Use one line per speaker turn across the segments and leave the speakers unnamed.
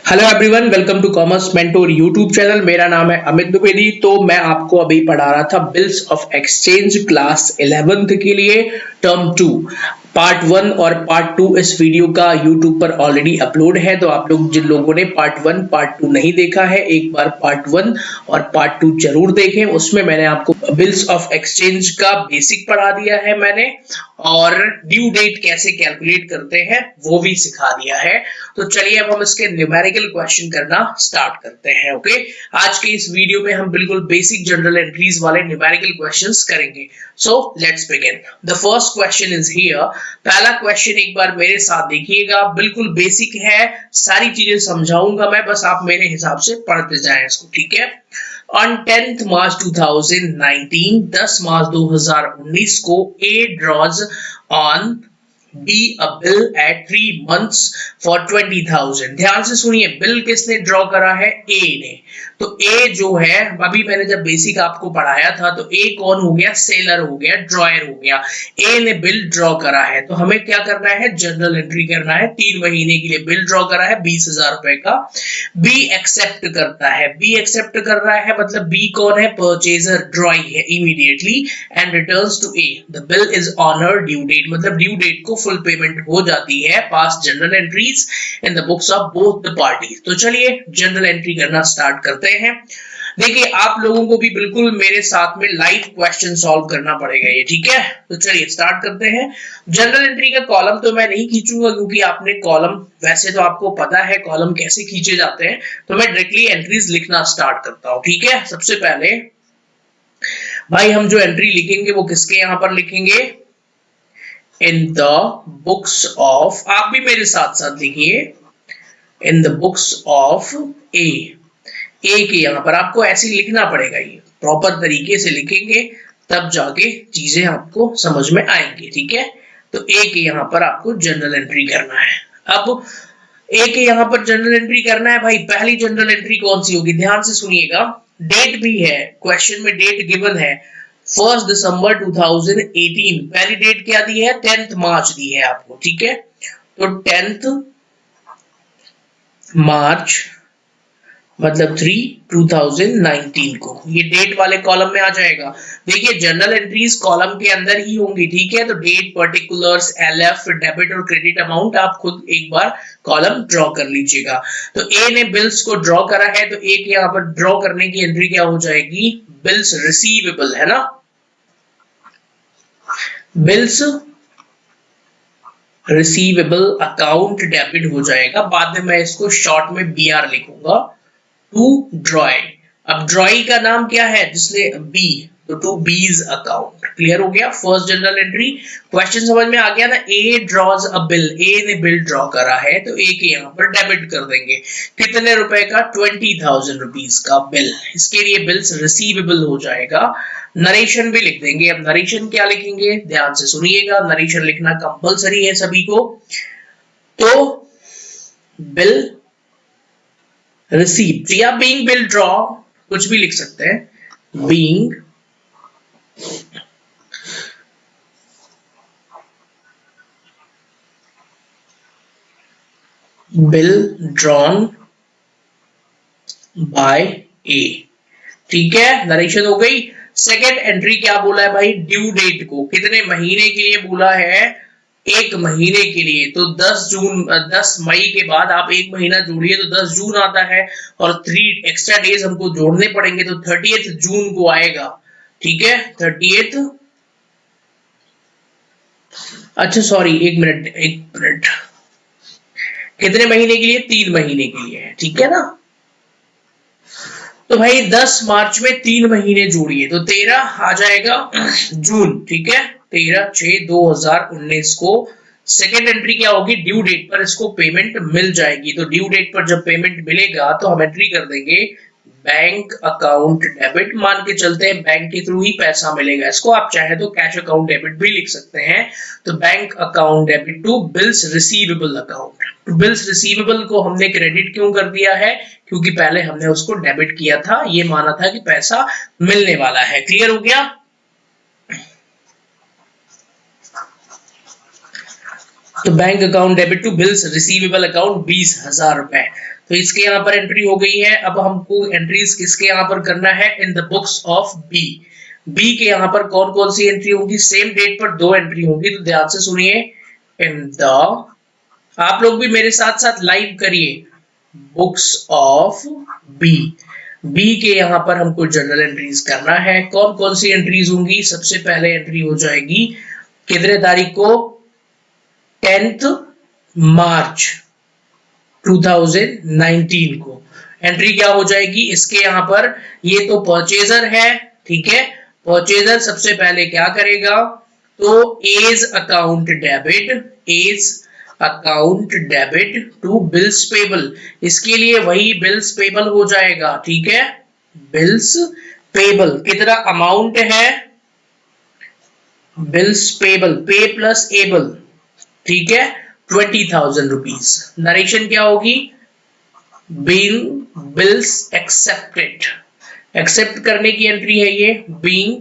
Hello everyone, welcome to Commerce Mentor YouTube channel. मेरा नाम है अमित द्विवेदी। तो मैं आपको अभी पढ़ा रहा था bills of exchange class 11th के लिए टर्म 2 पार्ट 1 और पार्ट 2 इस वीडियो का यूट्यूब पर ऑलरेडी अपलोड है। तो आप लोग जिन लोगों ने पार्ट 1 पार्ट 2 नहीं देखा है, एक बार पार्ट 1 और पार्ट 2 जरूर देखें। उसमें मैंने आपको बिल्स ऑफ एक्सचेंज का बेसिक पढ़ा दिया है मैंने, और ड्यू डेट कैसे कैलकुलेट करते हैं वो भी सिखा दिया है। तो चलिए अब हम इसके न्यूमेरिकल क्वेश्चन करना स्टार्ट करते हैं। ओके, आज के इस वीडियो में हम बिल्कुल बेसिक जनरल एंट्रीज वाले न्यूमेरिकल क्वेश्चंस करेंगे। So let's begin. The first question is here. पहला क्वेश्चन एक बार मेरे साथ देखिएगा, बिल्कुल बेसिक है, सारी चीजें समझाऊंगा मैं, बस आप मेरे हिसाब से पढ़ते जाएं इसको, ठीक है। On 10th March 2019, 10 मार्च 2019 को A draws on B a bill at 3 months for 20,000। ध्यान से सुनिए, बिल किसने ड्रॉ करा है? A ने। तो A जो है, अभी मैंने जब बेसिक आपको पढ़ाया था, तो A कौन हो गया? सेलर हो गया, ड्रॉयर हो गया। A ने बिल ड्रॉ करा है, तो हमें क्या करना है? जनरल एंट्री करना है। 3 महीने के लिए बिल ड्रॉ करा है 20,000 रुपए का। B एक्सेप्ट करता है, B एक्सेप्ट कर रहा है, मतलब B कौन है? परचेजर, ड्रॉइंग है immediately and returns to A। The bill is honour due date, मतलब ड्यू डेट को फुल पेमेंट हो जाती है। Pass journal entries in the books of both the parties. तो चलिए जनरल एंट्री करना स्टार्ट करते हैं। देखिए, आप लोगों को भी बिल्कुल मेरे साथ में लाइव क्वेश्चन सॉल्व करना पड़ेगा ये, ठीक है। तो चलिए स्टार्ट करते हैं। जनरल एंट्री का कॉलम तो मैं नहीं खींचूंगा, क्योंकि आपने कॉलम, वैसे तो आपको पता है कॉलम कैसे खींचे जाते हैं। तो मैं डायरेक्टली एंट्रीज लिखना स्टार्ट करता हूं, ठीक है। सबसे पहले भाई हम जो एंट्री लिखेंगे वो किसके यहां पर लिखेंगे? इन द बुक्स ऑफ, आप भी मेरे साथ साथ लिखिए, इन द बुक्स ऑफ ए। ए के यहां पर आपको ऐसे लिखना पड़ेगा, ये प्रॉपर तरीके से लिखेंगे तब जाके चीजें आपको समझ में आएंगी, ठीक है। तो ए के यहां पर आपको जनरल एंट्री करना है। अब ए के यहां पर जनरल एंट्री करना है भाई। पहली जनरल एंट्री कौन सी होगी? ध्यान से सुनिएगा, डेट भी है, क्वेश्चन में डेट गिवन है 1 दिसंबर 2018। पहली डेट क्या दी है? 10th मार्च दी है आपको, ठीक है। तो 10th मार्च मतलब 3/2019 को ये डेट वाले कॉलम में आ जाएगा। देखिए जनरल एंट्रीज कॉलम के अंदर ही होंगी, ठीक है। तो डेट, पर्टिकुलर्स, एलएफ, डेबिट और क्रेडिट अमाउंट आप खुद एक बार कॉलम ड्रॉ कर लीजिएगा। तो ए ने बिल्स को ड्रॉ करा है, तो ए के यहाँ पर ड्रॉ करने की एंट्री क्या हो जाएगी? बिल्स रिसीवेबल, है ना। बिल्स रिसीवेबल अकाउंट डेबिट हो जाएगा। बाद में मैं इसको शॉर्ट में बीआर लिखूंगा, टू ड्रॉय। अब ड्रॉई का नाम क्या है? जिसने बी, तो टू बीज अकाउंट। क्लियर हो गया फर्स्ट जनरल एंट्री। क्वेश्चन समझ में आ गया ना। ए ड्रॉज अ बिल, ए ने बिल ड्रॉ करा है, तो ए के यहाँ पर डेबिट कर देंगे। कितने रुपए का? 20,000 रुपीज का बिल। इसके लिए बिल्स रिसीवेबल हो जाएगा। नरेशन भी लिख देंगे। अब नरेशन क्या लिखेंगे? ध्यान से सुनिएगा, नरेशन लिखना कंपलसरी है सभी को। तो बिल रिसीव्ड या बीइंग बिल ड्रॉ, कुछ भी लिख सकते हैं। बीइंग बिल ड्रॉन बाय ए, ठीक है। नरेशन हो गई। सेकेंड एंट्री क्या बोला है भाई? ड्यू डेट को कितने महीने के लिए बोला है? 1 महीने के लिए। तो 10 मई के बाद आप 1 महीना जोड़िए तो 10 जून आता है, और 3 एक्स्ट्रा डेज हमको जोड़ने पड़ेंगे, तो 30th जून को आएगा, ठीक है। 30th, अच्छा सॉरी, एक मिनट, कितने महीने के लिए? 3 महीने के लिए है, ठीक है ना। तो भाई 10 मार्च में 3 महीने जोड़िए तो 13 आ जाएगा जून, ठीक है। 13/6/2019 को सेकेंड एंट्री क्या होगी? ड्यू डेट पर इसको पेमेंट मिल जाएगी। तो ड्यू डेट पर जब पेमेंट मिलेगा तो हम एंट्री कर देंगे बैंक अकाउंट डेबिट। मान के चलते हैं बैंक के थ्रू ही पैसा मिलेगा, इसको आप चाहे तो कैश अकाउंट डेबिट भी लिख सकते हैं। तो bank account debit to bills receivable account. तो बिल्स रिसीवेबल को हमने क्रेडिट क्यों कर दिया है? क्योंकि पहले हमने उसको डेबिट किया था, ये माना था कि पैसा मिलने वाला है। क्लियर हो गया। तो bank account debit to bills receivable account 20,000 रुपए। तो इसके यहाँ पर एंट्री हो गई है। अब हमको एंट्रीज किसके यहाँ पर करना है, in the books of B. B के यहाँ पर कौन कौन सी एंट्री होगी, सेम डेट पर 2 एंट्री होगी, तो ध्यान से सुनिए। इन द, आप लोग भी मेरे साथ साथ लाइव करिए, बुक्स ऑफ बी। बी के यहाँ पर हमको जनरल एंट्रीज करना है। कौन कौन सी एंट्रीज होंगी, सबसे पहले एंट्री हो जाएगी कितने तारीख को, 10 मार्च 2019 को एंट्री क्या हो जाएगी इसके यहाँ पर। ये तो परचेजर है, ठीक है। परचेजर सबसे पहले क्या करेगा, तो A's account debit, A's account debit to bills payable, इसके लिए वही बिल्स पेबल हो जाएगा, ठीक है। बिल्स पेबल कितना अमाउंट है, bills payable, pay plus able, ठीक है, 20,000 रुपीज। नरेशन क्या होगी, बीइंग बिल्स एक्सेप्टेड, एक्सेप्ट करने की एंट्री है ये, बीइंग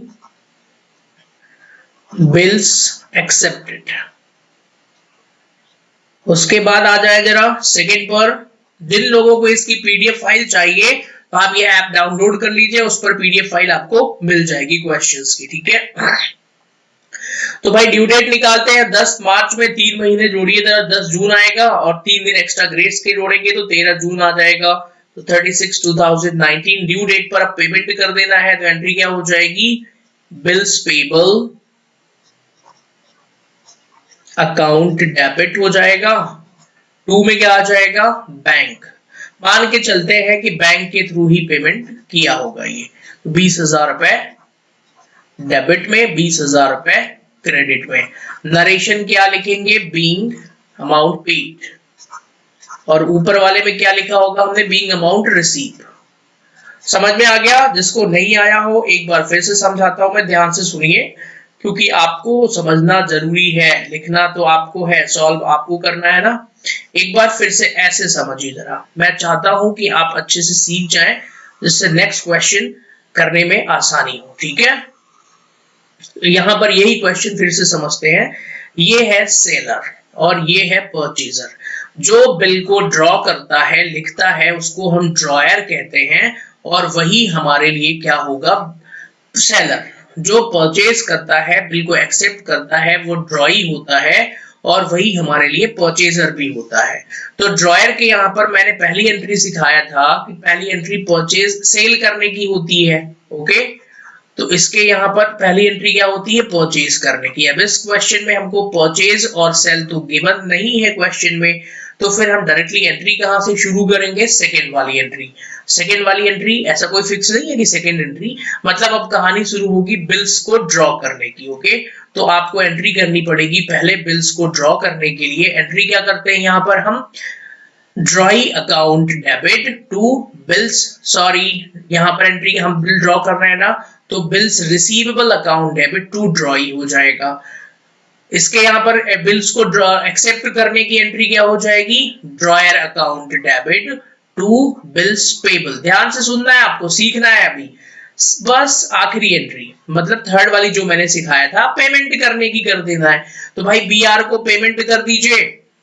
बिल्स एक्सेप्टेड। उसके बाद आ जाए जरा सेकंड पर, जिन लोगों को इसकी पीडीएफ फाइल चाहिए तो आप ये ऐप डाउनलोड कर लीजिए, उस पर पीडीएफ फाइल आपको मिल जाएगी क्वेश्चंस की, ठीक है। तो भाई ड्यू डेट निकालते हैं, 10 मार्च में 3 महीने जोड़िए जरा, 10 जून आएगा और 3 दिन एक्स्ट्रा ग्रेस के जोड़ेंगे तो 13 जून आ जाएगा। तो 36 2019 ड्यू डेट पर अब पेमेंट कर देना है, तो एंट्री क्या हो जाएगी, बिल्स पेबल अकाउंट डेबिट हो जाएगा। 2 में क्या आ जाएगा, बैंक। मान के चलते हैं कि बैंक के थ्रू ही पेमेंट किया होगा ये, 20,000 रुपए डेबिट में, 20,000 रुपए क्रेडिट में। नरेशन क्या लिखेंगे, बीइंग अमाउंट पेड, और ऊपर वाले में क्या लिखा होगा हमने, बीइंग अमाउंट रिसीव। समझ में आ गया? जिसको नहीं आया हो एक बार फिर से समझाता हूं मैं, ध्यान से सुनिए, क्योंकि आपको समझना जरूरी है, लिखना तो आपको है, सॉल्व आपको करना है ना। एक बार फिर से ऐसे समझिए जरा, मैं चाहता हूं कि आप अच्छे से सीख जाएं, जिससे नेक्स्ट क्वेश्चन करने में आसानी हो, ठीक है। यहां पर यही क्वेश्चन फिर से समझते हैं। ये है सेलर और ये है परचेजर। जो बिल को ड्रॉ करता है, लिखता है, उसको हम ड्रॉयर कहते हैं, और वही हमारे लिए क्या होगा, सेलर। जो परचेज करता है, बिल को एक्सेप्ट करता है, वो ड्रॉई होता है, और वही हमारे लिए परचेजर भी होता है। तो ड्रॉयर के यहाँ पर मैंने पहली एंट्री सिखाया था कि पहली एंट्री परचेज सेल करने की होती है, ओके। तो इसके यहाँ पर पहली एंट्री क्या होती है, परचेज करने की। अब इस क्वेश्चन में हमको परचेज और सेल तो गिवन नहीं है क्वेश्चन में, तो फिर हम डायरेक्टली एंट्री कहां से शुरू करेंगे, सेकंड वाली एंट्री। सेकंड वाली एंट्री ऐसा कोई फिक्स नहीं है कि सेकंड एंट्री, मतलब अब कहानी शुरू होगी बिल्स को ड्रॉ करने की, ओके। तो आपको एंट्री करनी पड़ेगी पहले बिल्स को ड्रॉ करने के लिए। एंट्री क्या करते हैं यहाँ पर हम, drawee account debit to bills, sorry यहाँ पर एंट्री हम बिल ड्रॉ कर रहे हैं ना, तो bills receivable account debit to drawee हो जाएगा। इसके यहाँ पर बिल्स को एक्सेप्ट करने की एंट्री क्या हो जाएगी, drawer account debit to bills payable. ध्यान से सुनना है आपको, सीखना है अभी। बस आखिरी एंट्री, मतलब थर्ड वाली जो मैंने सिखाया था, पेमेंट करने की कर देना है। तो भाई बीआर को पेमेंट कर दीजिए,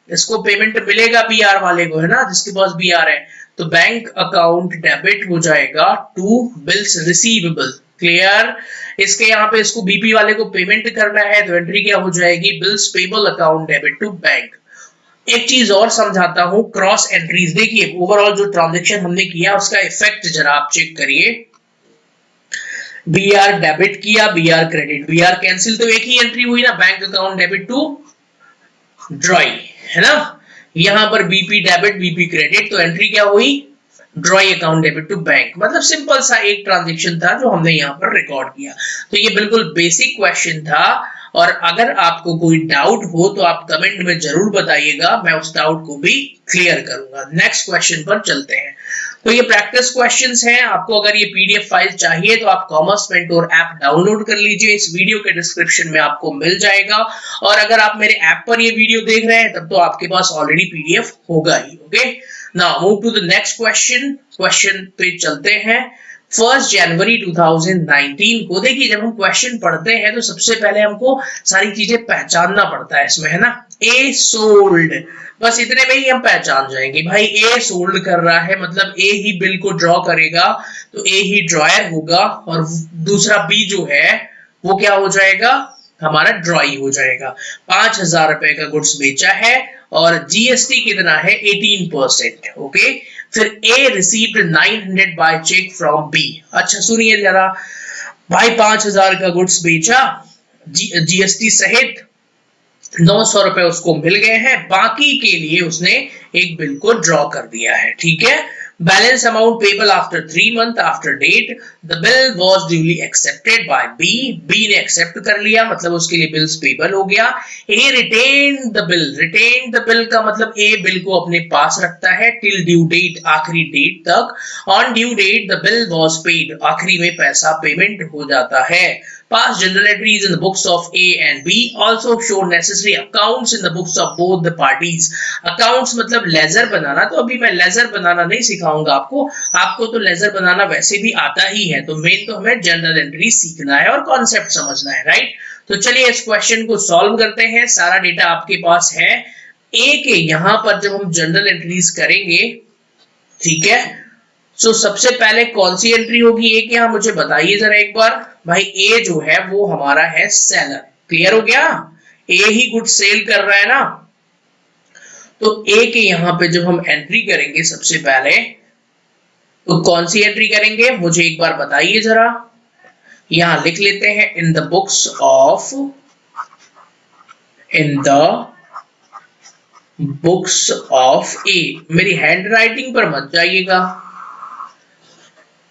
इसको पेमेंट मिलेगा बीआर वाले को, है ना, जिसके पास बीआर है। तो बैंक अकाउंट डेबिट हो जाएगा टू बिल्स रिसीवेबल, क्लियर। इसके यहाँ पे इसको बीपी वाले को पेमेंट करना है, तो एंट्री क्या हो जाएगी, bills payable account debit to bank. एक चीज और समझाता हूं, क्रॉस एंट्रीज। देखिए ओवरऑल जो ट्रांजैक्शन हमने किया उसका इफेक्ट जरा आप चेक करिए। बीआर डेबिट किया, बीआर क्रेडिट, बीआर कैंसिल, तो एक ही एंट्री हुई ना, bank account debit to drawee, है ना। यहां पर बीपी डेबिट, बीपी क्रेडिट, तो एंट्री क्या हुई, drawee account debit to bank. मतलब सिंपल सा एक ट्रांजैक्शन था जो हमने यहाँ पर रिकॉर्ड किया। तो ये बिल्कुल बेसिक क्वेश्चन था, और अगर आपको कोई डाउट हो तो आप कमेंट में जरूर बताइएगा, मैं उस डाउट को भी क्लियर करूंगा। नेक्स्ट क्वेश्चन पर चलते हैं। तो ये प्रैक्टिस क्वेश्चंस हैं। आपको अगर ये पीडीएफ फाइल चाहिए तो आप कॉमर्स मेंटोर ऐप डाउनलोड कर लीजिए, इस वीडियो के डिस्क्रिप्शन में आपको मिल जाएगा। और अगर आप मेरे ऐप पर ये वीडियो देख रहे हैं तब तो आपके पास ऑलरेडी पीडीएफ होगा ही, okay. Now move to the next question. Question पे चलते हैं। 1 जनवरी 2019 को। देखिए जब हम क्वेश्चन पढ़ते हैं तो सबसे पहले हमको सारी चीजें पहचानना पड़ता है इसमें, है ना। ए सोल्ड, बस इतने में ही हम पहचान जाएंगे भाई ए सोल्ड कर रहा है मतलब ए ही बिल को ड्रॉ करेगा, तो ए ही ड्रॉयर होगा, और दूसरा बी जो है वो क्या हो जाएगा, हमारा ड्रॉई हो जाएगा। 5,000 रुपए का गुड्स बेचा है और जीएसटी कितना है 18%। ओके, फिर A received 900 by cheque from B. अच्छा सुनिए जरा भाई, 5,000 का गुड्स बेचा, जीएसटी सहित 900 रुपए उसको मिल गए हैं, बाकी के लिए उसने एक बिल को ड्रॉ कर दिया है। ठीक है, balance amount payable after 3 month after date, the bill was duly accepted by B, B ने एक्सेप्ट कर लिया मतलब उसके लिए बिल्स पेबल हो गया। A retain the bill, retain the bill का मतलब ए बिल को अपने पास रखता है टिल ड्यू डेट, आखिरी डेट तक। On due date the bill was paid, आखिरी में पैसा पेमेंट हो जाता है। Past journal entries in the books of A and B also show necessary accounts in the books of both the parties. Accounts मतलब laser बनाना, तो अभी मैं लेजर बनाना नहीं सिखाऊंगा आपको, आपको तो लेजर बनाना वैसे भी आता ही है, तो मेन तो हमें जनरल एंट्री सीखना है और कॉन्सेप्ट समझना है, राइट। तो चलिए इस क्वेश्चन को सॉल्व करते हैं, सारा डेटा आपके पास है। ए के यहाँ पर जब हम जनरल एंट्रीज करेंगे, ठीक है, तो सबसे पहले कौन सी एंट्री होगी ए के यहाँ, मुझे बताइए जरा एक बार। भाई ए जो है वो हमारा है सेलर, क्लियर हो गया, ए ही गुड सेल कर रहा है ना। तो ए के यहाँ पे जब हम एंट्री करेंगे सबसे पहले, तो कौन सी एंट्री करेंगे मुझे एक बार बताइए जरा। यहां लिख लेते हैं in the books of, in the books of A. मेरी हैंड राइटिंग पर मत जाइएगा,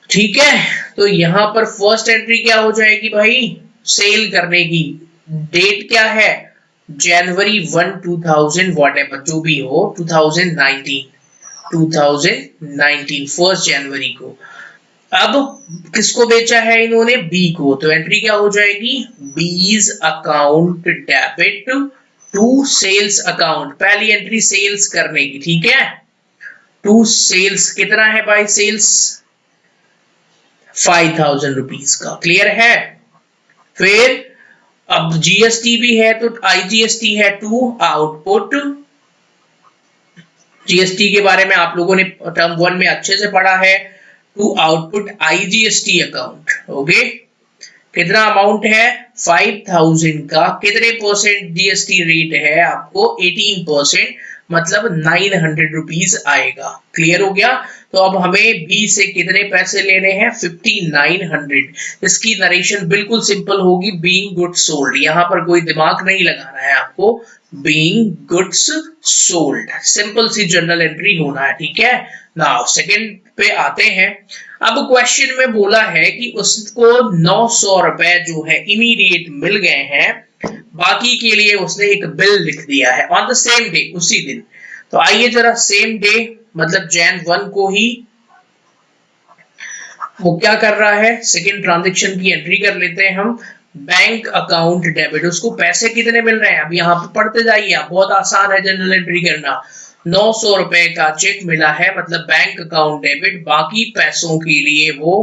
ठीक है। तो यहां पर फर्स्ट एंट्री क्या हो जाएगी भाई, सेल करने की। डेट क्या है, जनवरी 1 2000 व्हाटएवर जो भी हो, 2019 1 जनवरी को। अब किसको बेचा है इन्होंने, बी को, तो एंट्री क्या हो जाएगी, B's account debit to sales account. पहली एंट्री सेल्स करने की, ठीक है, टू सेल्स, कितना है भाई सेल्स, 5,000 रुपीज का, क्लियर है। फिर अब जीएसटी भी है तो आईजीएसटी है टू आउटपुट, जीएसटी के बारे में आप लोगों ने टर्म 1 में अच्छे से पढ़ा है, to output IGST account. Okay, कितना अमाउंट है 5,000 का, कितने परसेंट जीएसटी रेट है आपको 18%, मतलब 900 रुपीज आएगा, क्लियर हो गया। तो अब हमें बी से कितने पैसे लेने हैं 5900। इसकी नरेशन बिल्कुल सिंपल होगी, बीइंग गुड्स सोल्ड, यहां पर कोई दिमाग नहीं लगाना है आपको, बीइंग गुड्स सोल्ड, सिंपल सी जनरल एंट्री होना है, ठीक है। नाउ सेकंड पे आते हैं। अब क्वेश्चन में बोला है कि उसको 900 रुपए जो है इमीडिएट मिल गए हैं, बाकी के लिए उसने एक बिल लिख दिया है ऑन द सेम डे, उसी दिन। तो आइए जरा सेम डे मतलब Jan 1 को ही वो क्या कर रहा है, सेकंड ट्रांजैक्शन की एंट्री कर लेते हैं हम। बैंक अकाउंट डेबिट, उसको पैसे कितने मिल रहे हैं, अब यहाँ पे पढ़ते जाइए आप, बहुत आसान है जनरल एंट्री करना। 900 रुपए का चेक मिला है मतलब बैंक अकाउंट डेबिट, बाकी पैसों के लिए वो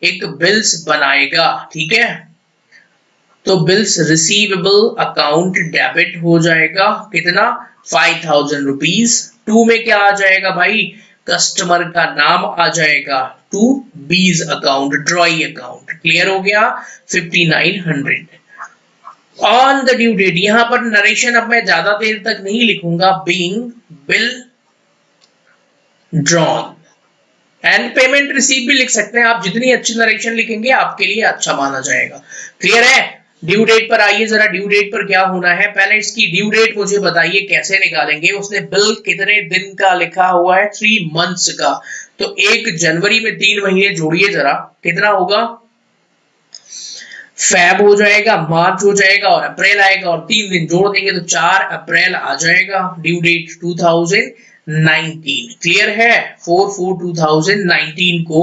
एक बिल्स बनाएगा, ठीक है। तो बिल्स रिसीवेबल अकाउंट डेबिट हो जाएगा, कितना 5,000 रुपीज। टू में क्या आ जाएगा भाई, कस्टमर का नाम आ जाएगा, टू बीज अकाउंट, ड्रॉई अकाउंट, क्लियर हो गया 5900। ऑन द ड्यू डेट, यहां पर नरेशन अब मैं ज्यादा देर तक नहीं लिखूंगा, being bill drawn and payment receive भी लिख सकते हैं आप, जितनी अच्छी नरेशन लिखेंगे आपके लिए अच्छा माना जाएगा, क्लियर है। ड्यू डेट पर आइए जरा, ड्यू डेट पर क्या होना है, पहले इसकी ड्यू डेट मुझे बताइए कैसे निकालेंगे। उसने बिल कितने दिन का लिखा हुआ है, 3 मंथ्स का, तो 1 जनवरी में 3 महीने जोड़िए जरा, कितना होगा, फेब हो जाएगा, मार्च हो जाएगा और अप्रैल आएगा, और 3 दिन जोड़ देंगे तो 4 अप्रैल आ जाएगा। ड्यू डेट 2019, क्लियर है, 4/4/2019 को।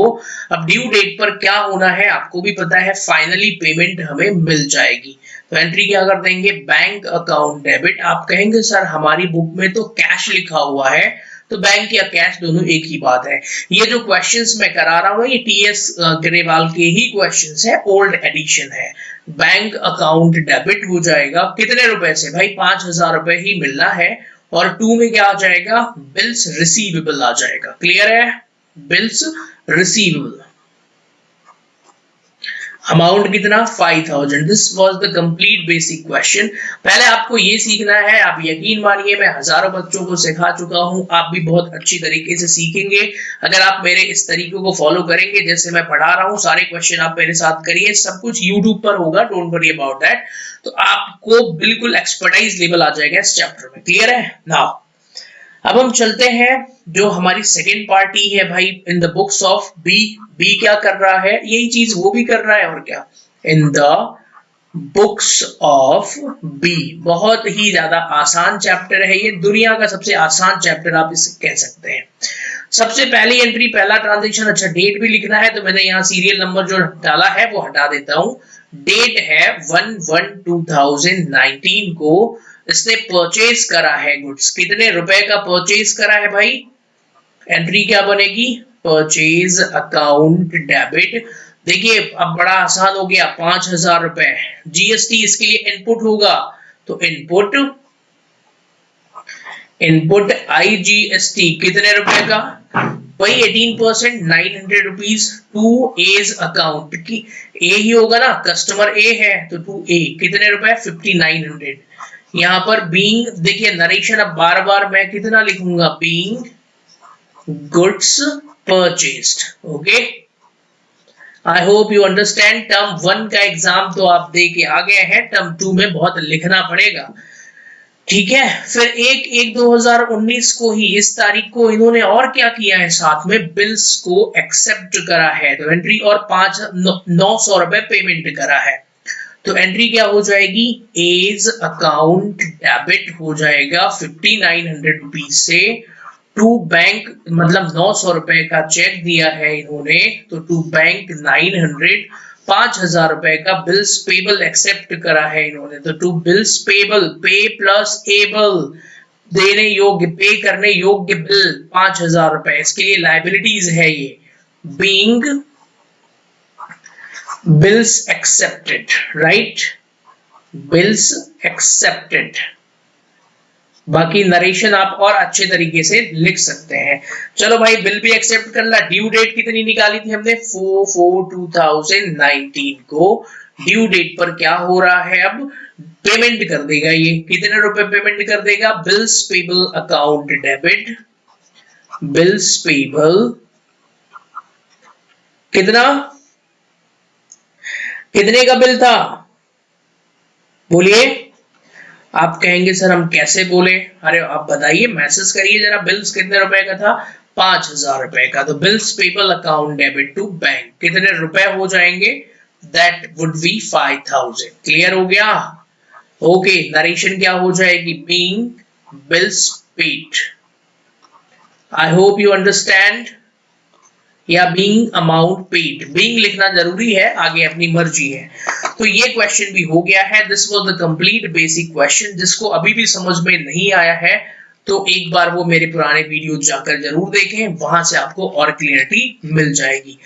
अब ड्यू डेट पर क्या होना है आपको भी पता है, फाइनली पेमेंट हमें मिल जाएगी। तो एंट्री क्या कर देंगे, बैंक अकाउंट डेबिट। आप कहेंगे सर हमारी बुक में तो कैश लिखा हुआ है, तो बैंक या कैश दोनों एक ही बात है। ये जो क्वेश्चंस मैं करा रहा हूँ ये टीएस ग्रेवाल के ही क्वेश्चंस है, ओल्ड एडिशन है। बैंक अकाउंट डेबिट हो जाएगा कितने रुपए से भाई, 5,000 रुपए ही मिलना है। और 2 में क्या आ जाएगा, बिल्स रिसीवेबल आ जाएगा। क्लियर है, बिल्स रिसीवेबल अमाउंट कितना 5,000। This was the complete basic question. पहले आपको ये सीखना है, आप यकीन मानिए मैं हजारों बच्चों को सिखा चुका हूं, आप भी बहुत अच्छी तरीके से सीखेंगे अगर आप मेरे इस तरीके को फॉलो करेंगे जैसे मैं पढ़ा रहा हूं। सारे क्वेश्चन आप मेरे साथ करिए, सब कुछ यूट्यूब पर होगा, डोंट वरी अबाउट दैट। तो आपको बिल्कुल एक्सपर्टाइज लेवल आ जाएगा इस चैप्टर में। क्लियर है। नाउ अब हम चलते हैं जो हमारी सेकेंड पार्टी है भाई, in the books of B. B क्या कर रहा है, यही चीज वो भी कर रहा है और क्या, in the books of B. बहुत ही ज्यादा आसान चैप्टर है ये, दुनिया का सबसे आसान चैप्टर आप इसे कह सकते हैं। सबसे पहली एंट्री, पहला ट्रांजेक्शन, अच्छा डेट भी लिखना है तो मैंने यहाँ सीरियल नंबर जो डाला है वो हटा देता हूं। डेट है 1/1/2019 को इसने परचेज करा है गुड्स। कितने रुपए का परचेज करा है भाई, एंट्री क्या बनेगी, परचेज अकाउंट डेबिट। देखिए अब बड़ा आसान हो गया, 5,000 रुपए। जीएसटी इसके लिए इनपुट होगा, तो इनपुट आईजीएसटी कितने रुपए का भाई, 18%, 900 रुपीज। टू एज अकाउंट की ए ही होगा ना, कस्टमर ए है तो टू ए कितने रुपए 5900। यहाँ पर बीइंग, देखिए नरेशन अब बार बार मैं कितना लिखूंगा, being goods purchased. Okay, I hope you understand. Term 1 का एग्जाम तो आप दे के आ गए हैं, टर्म 2 में बहुत लिखना पड़ेगा। ठीक है, फिर 1/1/2019 को ही, इस तारीख को इन्होंने और क्या किया है, साथ में बिल्स को एक्सेप्ट करा है, तो एंट्री और 900 रुपए पेमेंट करा है। तो एंट्री क्या हो जाएगी, एज अकाउंट डेबिट हो जाएगा 5900 रुपीज से टू बैंक, मतलब 900 रुपए का चेक दिया है इन्होंने, तो टू बैंक 900, 5,000 रुपए का बिल्स पेबल एक्सेप्ट करा है इन्होंने, तो to bills payable, pay plus able, देने योग्य, पे करने योग्य बिल 5,000 रुपए, इसके लिए लाइबिलिटीज है ये, being bills accepted, right, bills accepted। बाकी नरेशन आप और अच्छे तरीके से लिख सकते हैं। चलो भाई, बिल भी एक्सेप्ट कर ला। ड्यू डेट कितनी निकाली थी हमने, 4/4/2019 को। ड्यू डेट पर क्या हो रहा है, अब पेमेंट कर देगा ये, कितने रुपए पेमेंट कर देगा, bills payable account debit, bills payable कितने का बिल था, बोलिए। आप कहेंगे सर हम कैसे बोले, अरे आप बताइए, मैसेज करिए जरा, बिल्स कितने रुपए का था, 5,000 रुपए का। तो bills payable account debit to bank कितने रुपए हो जाएंगे, दैट वुड बी 5,000। क्लियर हो गया। ओके, नरेशन क्या हो जाएगी, being bills paid. I hope you understand, या बीइंग अमाउंट पेड, बीइंग लिखना जरूरी है, आगे अपनी मर्जी है। तो ये क्वेश्चन भी हो गया है। This was the complete basic question. जिसको अभी भी समझ में नहीं आया है तो एक बार वो मेरे पुराने वीडियो जाकर जरूर देखें, वहां से आपको और क्लियरिटी मिल जाएगी।